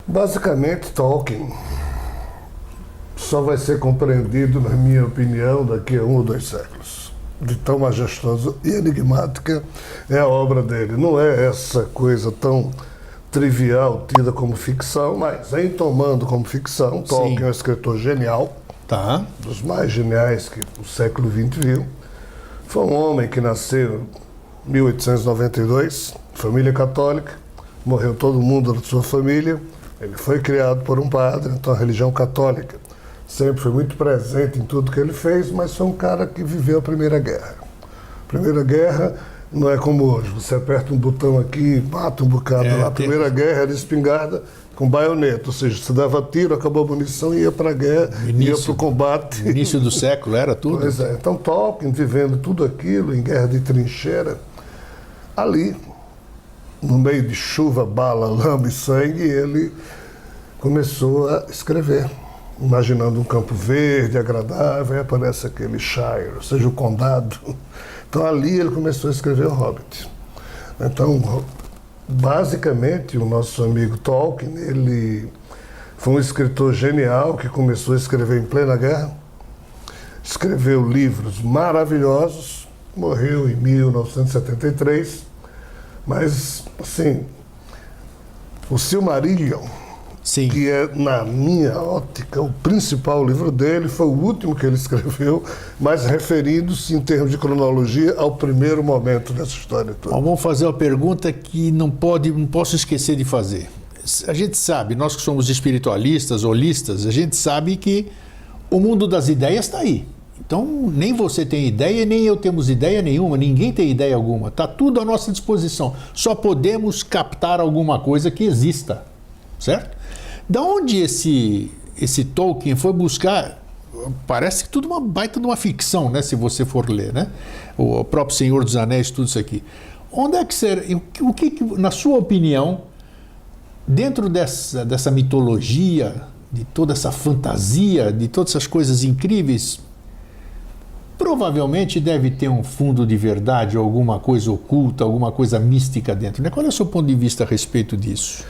Basicamente, Tolkien só vai ser compreendido, na minha opinião, daqui a 1 ou 2 séculos. De tão majestosa e enigmática é a obra dele. Não é essa coisa tão trivial, tida como ficção, mas em tomando como ficção, Tolkien é um escritor genial, dos mais geniais que o século XX viu. Foi um homem que nasceu em 1892, família católica, morreu todo mundo da sua família. Ele foi criado por um padre, então a religião católica sempre foi muito presente em tudo que ele fez, mas foi um cara que viveu a Primeira Guerra. A Primeira Guerra não é como hoje, você aperta um botão aqui, mata um bocado lá. A Primeira Guerra era espingarda com baioneta, ou seja, você dava tiro, acabou a munição e ia para a guerra, ia para o combate. No início do século era tudo? Pois é, então Tolkien vivendo tudo aquilo em guerra de trincheira, ali, no meio de chuva, bala, lama e sangue, ele começou a escrever, imaginando um campo verde, agradável, aí aparece aquele Shire, ou seja, o condado. Então ali ele começou a escrever o Hobbit. Então, basicamente, o nosso amigo Tolkien, ele foi um escritor genial que começou a escrever em plena guerra, escreveu livros maravilhosos, morreu em 1973, mas, assim, o Silmarillion, que é, na minha ótica, o principal livro dele, foi o último que ele escreveu, mas referindo-se, em termos de cronologia, ao primeiro momento dessa história toda. Vamos fazer uma pergunta que não posso esquecer de fazer. A gente sabe, nós que somos espiritualistas, holistas, a gente sabe que o mundo das ideias está aí. Então, nem você tem ideia, nem eu temos ideia nenhuma, ninguém tem ideia alguma. Está tudo à nossa disposição. Só podemos captar alguma coisa que exista, certo? Da onde esse Tolkien foi buscar? Parece que tudo uma baita de uma ficção, né? Se você for ler, né? O próprio Senhor dos Anéis, tudo isso aqui. Onde é que será? O que, na sua opinião, dentro dessa mitologia, de toda essa fantasia, de todas essas coisas incríveis, provavelmente deve ter um fundo de verdade, alguma coisa oculta, alguma coisa mística dentro, né? Qual é o seu ponto de vista a respeito disso?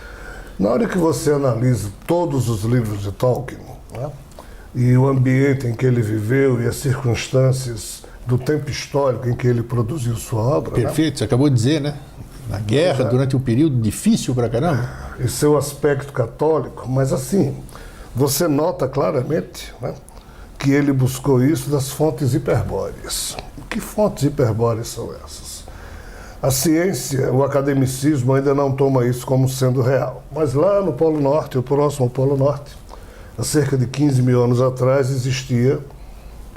Na hora que você analisa todos os livros de Tolkien, né, e o ambiente em que ele viveu e as circunstâncias do tempo histórico em que ele produziu sua obra... Perfeito, você acabou de dizer, né? Na guerra, durante um período difícil pra caramba. E seu aspecto católico, mas assim, você nota claramente, né, que ele buscou isso das fontes hiperbóreas. Que fontes hiperbóreas são essas? A ciência, o academicismo ainda não toma isso como sendo real. Mas lá no Polo Norte, o próximo ao Polo Norte, há cerca de 15 mil anos atrás, existia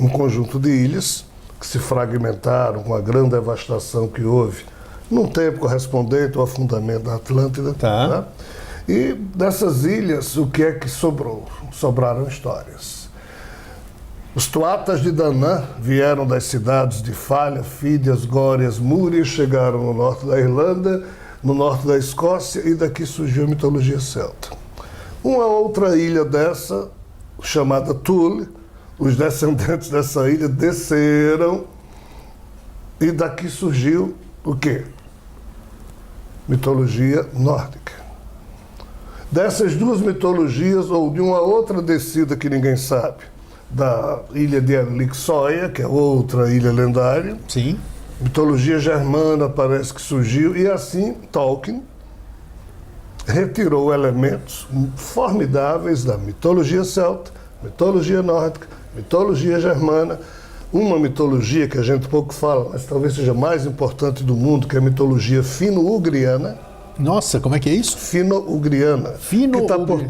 um conjunto de ilhas que se fragmentaram com a grande devastação que houve num tempo correspondente ao afundamento da Atlântida. Né? E dessas ilhas, o que é que sobrou? Sobraram histórias. Os Tuatas de Danann vieram das cidades de Falha, Fídias, Górias, Múrias, chegaram no norte da Irlanda, no norte da Escócia, e daqui surgiu a mitologia celta. Uma outra ilha dessa, chamada Thule, os descendentes dessa ilha desceram, e daqui surgiu o quê? Mitologia nórdica. Dessas duas mitologias, ou de uma outra descida que ninguém sabe, da ilha de Elixoia, que é outra ilha lendária. Sim. Mitologia germana parece que surgiu, e assim Tolkien retirou elementos formidáveis da mitologia celta, mitologia nórdica, mitologia germana, uma mitologia que a gente pouco fala, mas talvez seja mais importante do mundo, que é a mitologia fino-ugriana. Nossa, como é que é isso? Fino-ugriana. Que está por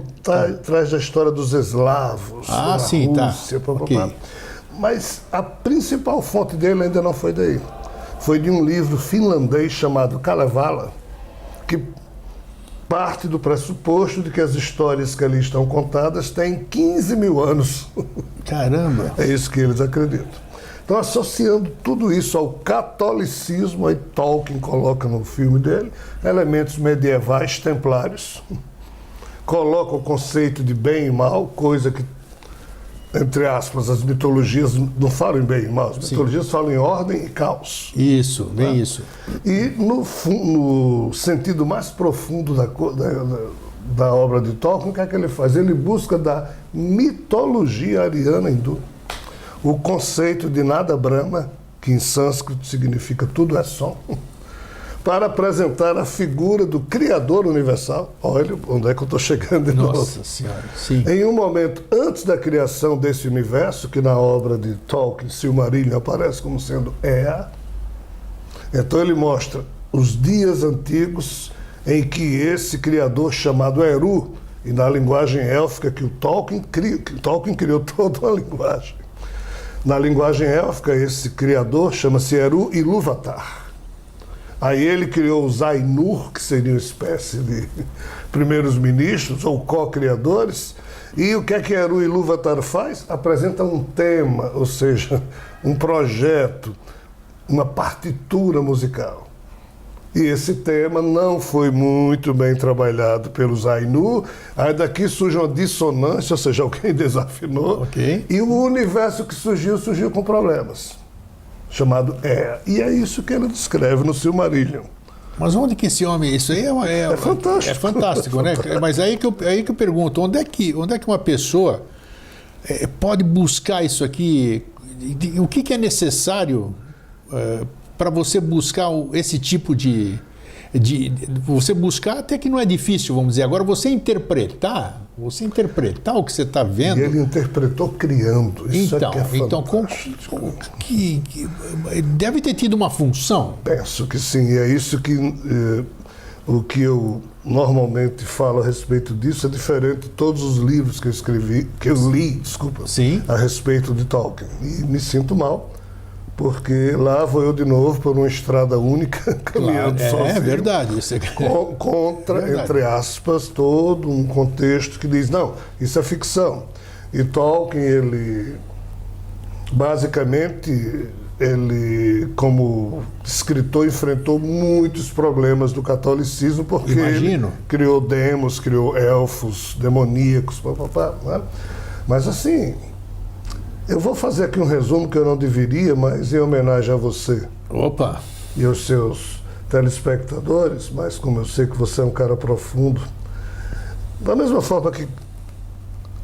trás da história dos eslavos, da Rússia, Okay. Mas a principal fonte dele ainda não foi daí. Foi de um livro finlandês chamado Kalevala, que parte do pressuposto de que as histórias que ali estão contadas têm 15 mil anos. Caramba! É isso que eles acreditam. Então, associando tudo isso ao catolicismo, aí Tolkien coloca no filme dele elementos medievais templários, coloca o conceito de bem e mal, coisa que, entre aspas, as mitologias não falam em bem e mal, as mitologias falam em ordem e caos. Isso, bem isso. E no sentido mais profundo da obra de Tolkien, o que é que ele faz? Ele busca da mitologia ariana hindu. O conceito de Nada Brahma, que em sânscrito significa tudo é som, para apresentar a figura do Criador Universal. Olha onde é que eu estou chegando de novo. Nossa Senhora, sim. Em um momento antes da criação desse universo, que na obra de Tolkien, Silmarillion, aparece como sendo Ea. Então ele mostra os dias antigos em que esse criador chamado Eru, e na linguagem élfica que o Tolkien criou toda uma linguagem. Na linguagem élfica, esse criador chama-se Eru Ilúvatar. Aí ele criou os Ainur, que seriam espécie de primeiros ministros ou co-criadores. E o que é que Eru Ilúvatar faz? Apresenta um tema, ou seja, um projeto, uma partitura musical. E esse tema não foi muito bem trabalhado pelos Ainu. Aí daqui surge uma dissonância, ou seja, alguém desafinou. Ok. E o universo que surgiu com problemas, chamado Ea. E é isso que ele descreve no Silmarillion. Mas onde que esse homem... Isso aí É fantástico. É fantástico, né? Mas aí que eu pergunto, onde é que uma pessoa pode buscar isso aqui? O que é necessário para você buscar esse tipo de... Você buscar até que não é difícil, vamos dizer. Agora, você interpretar o que você está vendo... E ele interpretou criando. Isso então, é que é então deve ter tido uma função. Penso que sim. E é isso que... o que eu normalmente falo a respeito disso é diferente de todos os livros que eu li, Sim. a respeito de Tolkien. E me sinto mal, porque lá vou eu de novo por uma estrada única, caminhando sozinho. É verdade. Isso Contra, verdade. Entre aspas, todo um contexto que diz, não, isso é ficção. E Tolkien, ele, basicamente, como escritor, enfrentou muitos problemas do catolicismo, porque ele criou demos, criou elfos demoníacos, né? Mas assim... Eu vou fazer aqui um resumo que eu não deveria, mas em homenagem a você. Opa! E aos seus telespectadores, mas como eu sei que você é um cara profundo, da mesma forma que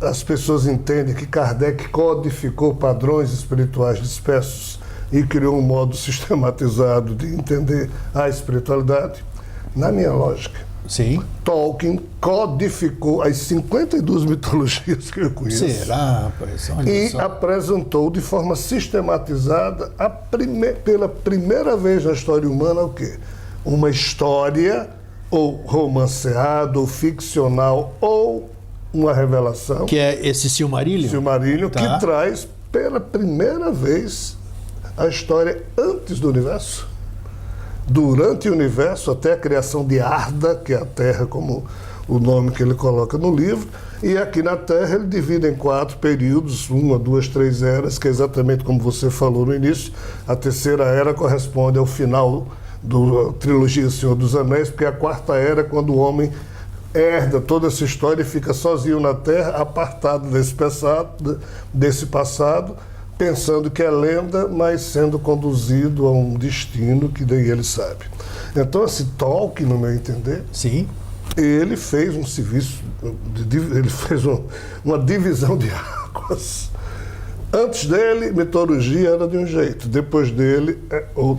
as pessoas entendem que Kardec codificou padrões espirituais dispersos e criou um modo sistematizado de entender a espiritualidade, na minha lógica, sim, Tolkien codificou as 52 mitologias que eu conheço. Será, rapaz? E apresentou de forma sistematizada, pela primeira vez na história humana, o quê? Uma história, ou romanceada, ou ficcional, ou uma revelação. Que é esse Silmarillion? Silmarillion, tá. Que traz, pela primeira vez, a história antes do universo. Durante o universo, até a criação de Arda, que é a Terra, como o nome que ele coloca no livro, e aqui na Terra ele divide em 4 períodos, 1, 2, 3 eras, que é exatamente como você falou no início. A terceira era corresponde ao final da trilogia Senhor dos Anéis, porque a 4ª era quando o homem herda toda essa história e fica sozinho na Terra, apartado desse passado, pensando que é lenda, mas sendo conduzido a um destino que daí ele sabe. Então, esse Tolkien, no meu entender, sim, ele fez um serviço, ele fez uma divisão de águas. Antes dele, mitologia era de um jeito, depois dele,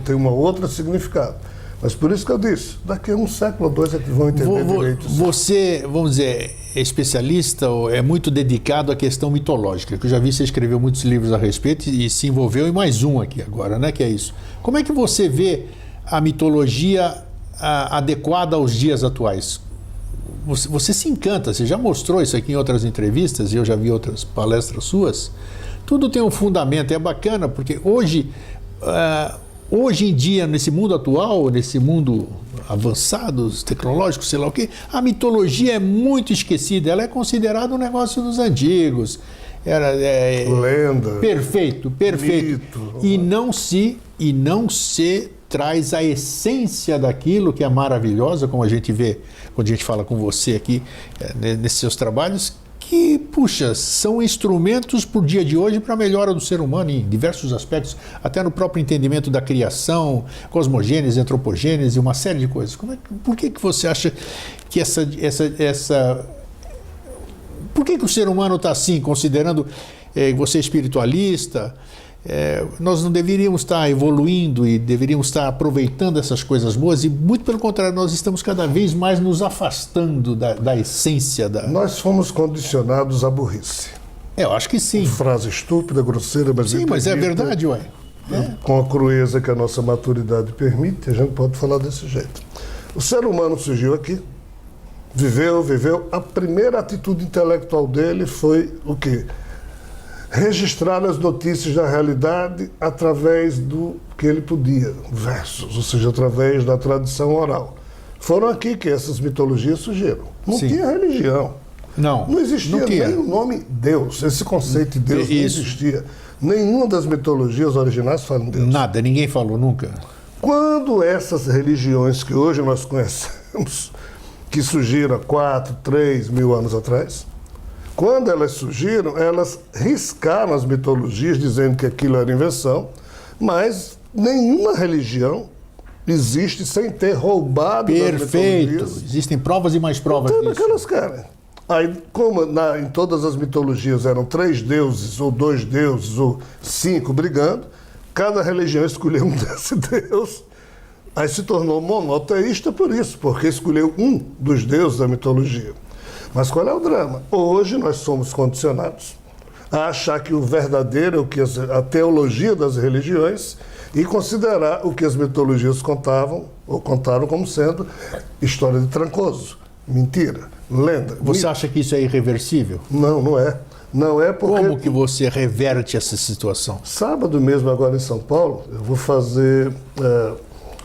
tem uma outra significado. Mas por isso que eu disse, daqui a um século ou 2 é que vão entender direito isso. Você, vamos dizer, é especialista ou é muito dedicado à questão mitológica, que eu já vi você escreveu muitos livros a respeito e se envolveu em mais um aqui agora, né, que é isso. Como é que você vê a mitologia adequada aos dias atuais? Você se encanta, você já mostrou isso aqui em outras entrevistas, e eu já vi outras palestras suas. Tudo tem um fundamento, é bacana, porque hoje em dia, nesse mundo atual, nesse mundo avançado, tecnológico, sei lá o quê, a mitologia é muito esquecida. Ela é considerada um negócio dos antigos. Lenda. Perfeito. Mito. E não se traz a essência daquilo que é maravilhosa, como a gente vê quando a gente fala com você aqui, nesses seus trabalhos, que, puxa, são instrumentos para o dia de hoje para a melhora do ser humano em diversos aspectos, até no próprio entendimento da criação, cosmogênese, antropogênese, uma série de coisas. Por que você acha que por que o ser humano está assim, considerando você espiritualista? Nós não deveríamos estar evoluindo e deveríamos estar aproveitando essas coisas boas, e muito pelo contrário, nós estamos cada vez mais nos afastando da essência da... Nós fomos condicionados à burrice. Eu acho que sim. Frase estúpida, grosseira, mas sim, mas é verdade, ué. Com a crueza que a nossa maturidade permite, a gente pode falar desse jeito. O ser humano surgiu aqui, viveu, a primeira atitude intelectual dele foi o quê? Registrar as notícias da realidade através do que ele podia, versos, ou seja, através da tradição oral. Foram aqui que essas mitologias surgiram. Não Sim. tinha religião. Não existia nem o nome Deus. Esse conceito de Deus não existia. Nenhuma das mitologias originais fala em Deus. Nada, ninguém falou nunca. Quando essas religiões que hoje nós conhecemos, que surgiram há 4, 3 mil anos atrás, quando elas surgiram, elas riscaram as mitologias, dizendo que aquilo era invenção, mas nenhuma religião existe sem ter roubado Perfeito. das mitologias. Existem provas e mais provas Tudo disso. que elas querem. Aí, como em todas as mitologias eram 3 deuses, ou 2 deuses, ou 5 brigando, cada religião escolheu um desse deus. Aí se tornou monoteísta por isso, porque escolheu um dos deuses da mitologia. Mas qual é o drama? Hoje nós somos condicionados a achar que o verdadeiro é o que a teologia das religiões e considerar o que as mitologias contavam ou contaram como sendo história de Trancoso, mentira, lenda. Você acha que isso é irreversível? Não, não é. Não é porque... Como que você reverte essa situação? Sábado mesmo, agora em São Paulo, eu vou fazer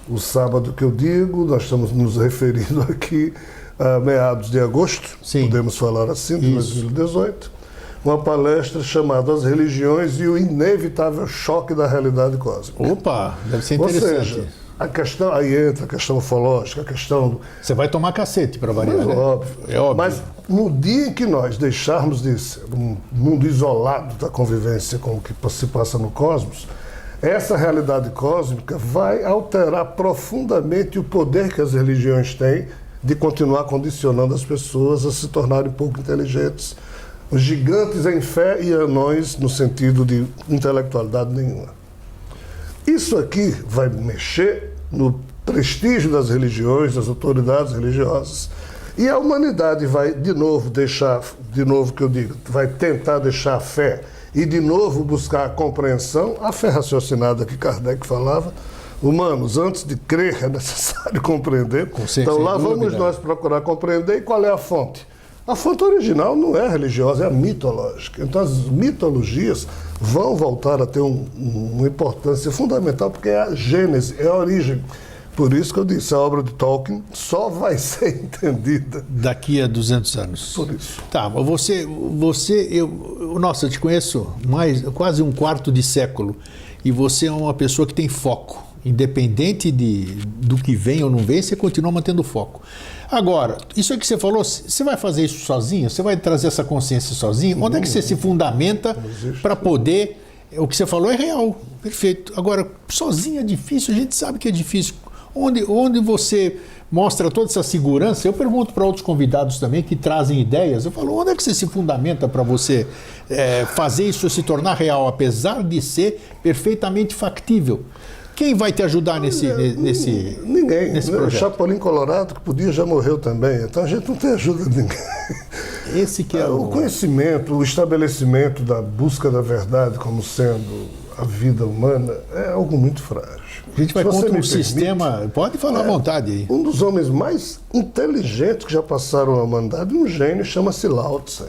o sábado que eu digo, nós estamos nos referindo aqui a meados de agosto, Sim. Podemos falar assim, de 2018, uma palestra chamada As Religiões e o Inevitável Choque da Realidade Cósmica. Opa, deve ser Ou interessante. seja, a questão, aí entra a questão ufológica, a questão... Você vai tomar cacete para variar, Mas, né? óbvio. É óbvio. Mas no dia em que nós deixarmos de ser um mundo isolado da convivência com o que se passa no cosmos, essa realidade cósmica vai alterar profundamente o poder que as religiões têm de continuar condicionando as pessoas a se tornarem pouco inteligentes, gigantes em fé e anões no sentido de intelectualidade nenhuma. Isso aqui vai mexer no prestígio das religiões, das autoridades religiosas, e a humanidade vai de novo vai tentar deixar a fé e de novo buscar a compreensão, a fé raciocinada que Kardec falava. Humanos, antes de crer é necessário compreender. Então lá vamos nós procurar compreender. E qual é a fonte? A fonte original não é religiosa, é a mitológica. Então as mitologias vão voltar a ter uma importância fundamental, porque é a gênese, é a origem. Por isso que eu disse, a obra de Tolkien só vai ser entendida daqui a 200 anos. Por isso. Tá, mas nossa, eu te conheço quase um quarto de século, e você é uma pessoa que tem foco. Independente do que vem ou não vem, você continua mantendo foco. Agora, isso aí que você falou, você vai fazer isso sozinho? Você vai trazer essa consciência sozinho? Onde é que você se fundamenta para poder... O que você falou é real, perfeito. Agora, sozinho é difícil, a gente sabe que é difícil. Onde você mostra toda essa segurança, eu pergunto para outros convidados também que trazem ideias, eu falo, onde é que você se fundamenta para você fazer isso se tornar real, apesar de ser perfeitamente factível? Quem vai te ajudar nesse Ninguém. Nesse O projeto? Chapolin Colorado, que podia, já morreu também. Então a gente não tem ajuda de ninguém. Esse que é o conhecimento, o estabelecimento da busca da verdade como sendo a vida humana é algo muito frágil. A gente vai contra um sistema... Pode falar à vontade aí. Um dos homens mais inteligentes que já passaram na humanidade, um gênio, chama-se Lao Tse.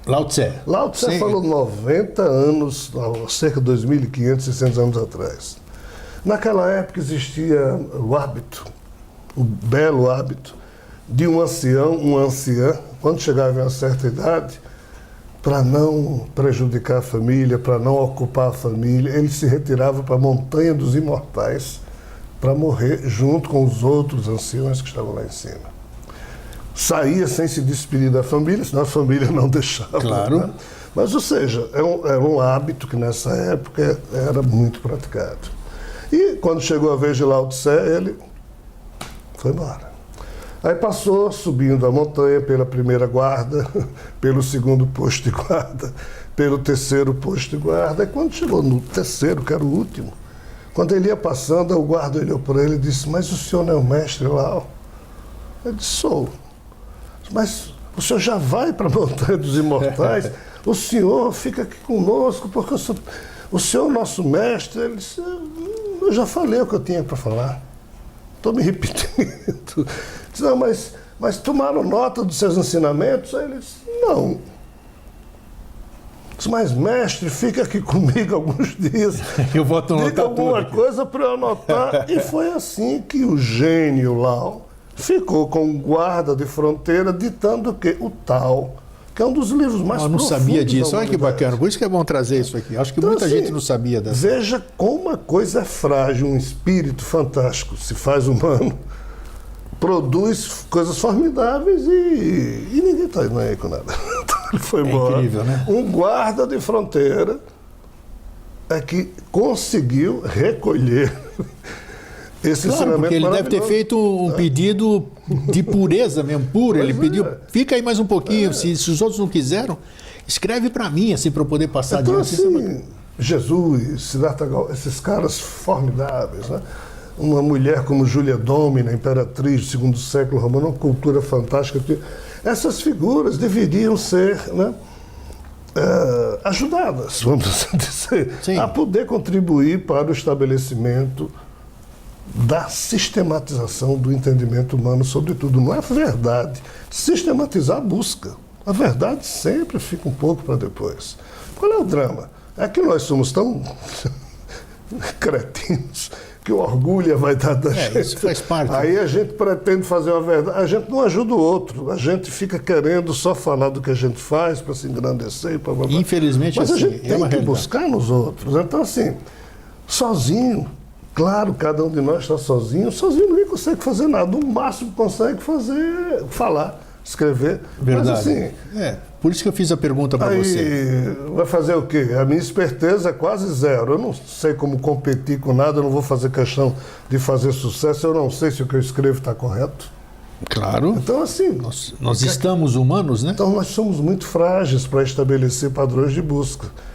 Lao Tse. Lao Tse Sim. falou 90 anos, cerca de 2.500, 600 anos atrás. Naquela época existia o hábito, o belo hábito, de um ancião, uma anciã, quando chegava em uma certa idade, para não prejudicar a família, para não ocupar a família, ele se retirava para a Montanha dos Imortais para morrer junto com os outros anciões que estavam lá em cima. saía sem se despedir da família, senão a família não deixava. Claro. Né? Mas, ou seja, era um hábito que nessa época era muito praticado. E quando chegou a vez de Lao Tse, ele foi embora. Aí passou subindo a montanha pela primeira guarda, pelo segundo posto de guarda, pelo terceiro posto de guarda. E quando chegou no terceiro, que era o último, quando ele ia passando, o guarda olhou para ele e disse: mas o senhor não é o mestre Lao? Ele disse: sou. Mas o senhor já vai para a Montanha dos Imortais? O senhor fica aqui conosco, porque o senhor é o nosso mestre. Ele disse: eu já falei o que eu tinha para falar. Estou me repetindo. Disse: não, mas tomaram nota dos seus ensinamentos? Aí ele disse: não. Disse: mas mestre, fica aqui comigo alguns dias. Eu vou anotar diga alguma tudo coisa para eu anotar. E foi assim que o gênio Lao ficou com o guarda de fronteira ditando o quê? O Tao, que é um dos livros mais profundos. Eu não sabia disso. da Olha que humanidade. bacana. Por isso que é bom trazer isso aqui. Acho que Então, muita assim, gente não sabia dessa. Veja como a coisa é frágil, um espírito fantástico se faz humano, produz coisas formidáveis e ninguém está indo aí com nada. Então, ele foi embora. Incrível, né? Um guarda de fronteira é que conseguiu recolher esse Claro, ensinamento porque ele deve ter maravilhoso. feito um pedido de pureza mesmo, puro. Ele Pois pediu, é. fica aí mais um pouquinho. Se os outros não quiseram, escreve para mim, assim, para eu poder passar Então, adiante. Isso é assim, Jesus, Siddhartha Gautama, esses caras formidáveis, né? Uma mulher como Júlia Dómina, imperatriz do segundo século romano, uma cultura fantástica. Essas figuras deveriam ser, né, ajudadas, vamos assim dizer, Sim. a poder contribuir para o estabelecimento da sistematização do entendimento humano, sobretudo. Não é verdade. Sistematizar a busca. A verdade sempre fica um pouco para depois. Qual é o drama? É que nós somos tão cretinos que o orgulho é a vaidade da gente. Isso faz parte. Aí a gente pretende fazer uma verdade, a gente não ajuda o outro, a gente fica querendo só falar do que a gente faz para se engrandecer e blá, blá, blá. Infelizmente, Mas a assim, gente é tem uma que realidade. buscar nos outros. Então, assim, sozinho, claro, cada um de nós está sozinho ninguém consegue fazer nada. O máximo que consegue fazer, falar, escrever. Verdade. Mas assim, Por isso que eu fiz a pergunta para aí você. vai fazer o quê? A minha esperteza é quase zero. Eu não sei como competir com nada, eu não vou fazer questão de fazer sucesso, eu não sei se o que eu escrevo está correto. Claro. Então, assim, Nós estamos humanos, né? então nós somos muito frágeis para estabelecer padrões de busca.